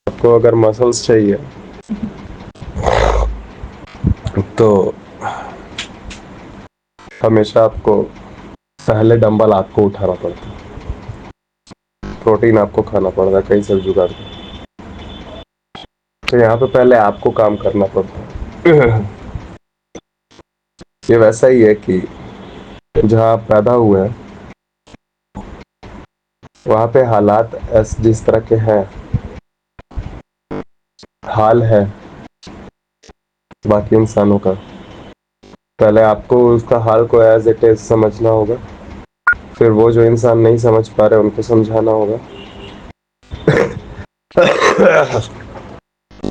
आपको अगर मसल्स चाहिए तो हमेशा आपको पहले डंबल आपको उठाना पड़ता है, प्रोटीन आपको खाना पड़ता है कहीं से भी जुगाड़ के। तो यहाँ पे पहले आपको काम करना पड़ता है। ये वैसा ही है कि जहाँ आप पैदा हुए हैं वहाँ पे हालात जिस तरह के हैं, हाल है बाकी इंसानों का, पहले आपको उसका हाल को एज इट इज समझना होगा, फिर वो जो इंसान नहीं समझ पा रहे उनको समझाना होगा।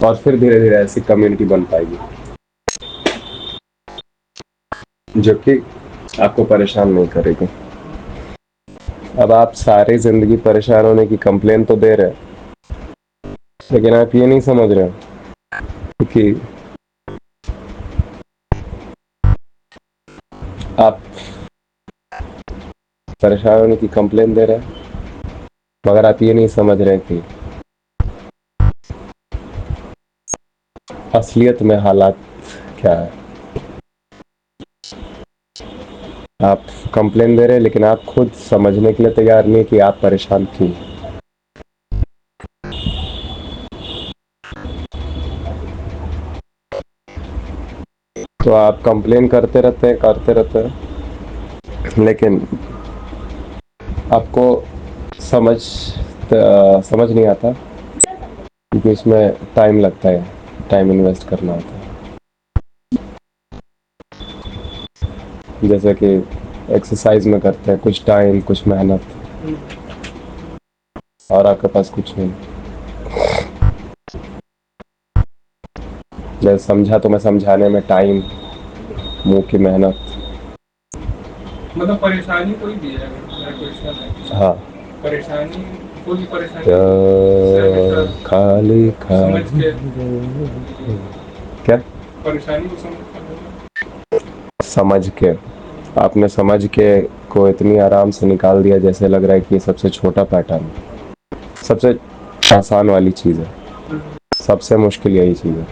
और फिर धीरे धीरे ऐसी कम्युनिटी बन पाएगी जो कि आपको परेशान नहीं करेगी। अब आप सारी जिंदगी परेशान होने की कंप्लेन तो दे रहे हैं, लेकिन आप ये नहीं समझ रहे कि आप परेशान होने की कंप्लेन दे रहे हैं, मगर आप ये नहीं समझ रहे कि असलियत में हालात क्या है। आप कंप्लेन दे रहे हैं लेकिन आप खुद समझने के लिए तैयार नहीं कि आप परेशान क्यों। तो आप कंप्लेन करते रहते हैं, लेकिन आपको समझ समझ नहीं आता क्योंकि इसमें टाइम लगता है, टाइम इन्वेस्ट करना होता है। जैसे कि एक्सरसाइज में करते हैं, कुछ टाइम कुछ मेहनत, और आपके पास कुछ नहीं। मैं समझा तो मैं समझाने में टाइम, मुंह की मेहनत, मतलब परेशानी कोई भी है, मेरा क्वेश्चन है। हाँ परेशानी, कोई भी परेशानी खाली समझ खाली के, क्या परेशानी को समझ के। समझ के, आपने समझ के को इतनी आराम से निकाल दिया जैसे लग रहा है कि ये सबसे छोटा पैटर्न, सबसे आसान वाली चीज़ है। सबसे मुश्किल यही चीज़ है,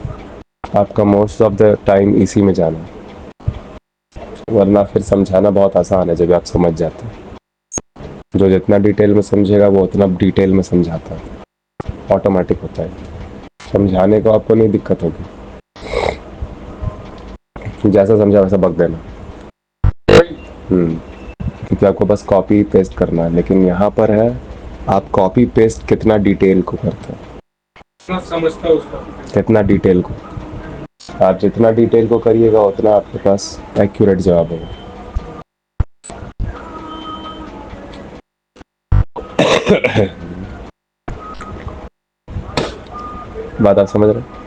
आपका मोस्ट ऑफ द टाइम इसी में जाना है। वरना फिर समझाना बहुत आसान है जब आप समझ जाते हैं। जो जितना डिटेल में समझेगा वो उतना डिटेल में समझाता है, ऑटोमेटिक होता है। समझाने को आपको नहीं दिक्कत होगी, जैसा समझा वैसा बक देना। क्योंकि आपको बस कॉपी पेस्ट करना है, लेकिन यहाँ पर है आप कॉपी पेस्ट कितना डिटेल को करते हैं, इतना समझता उसका। कितना डिटेल को। आप जितना डिटेल को करिएगा उतना आपके पास एक्यूरेट जवाब होगा। बात आप समझ रहे हैं?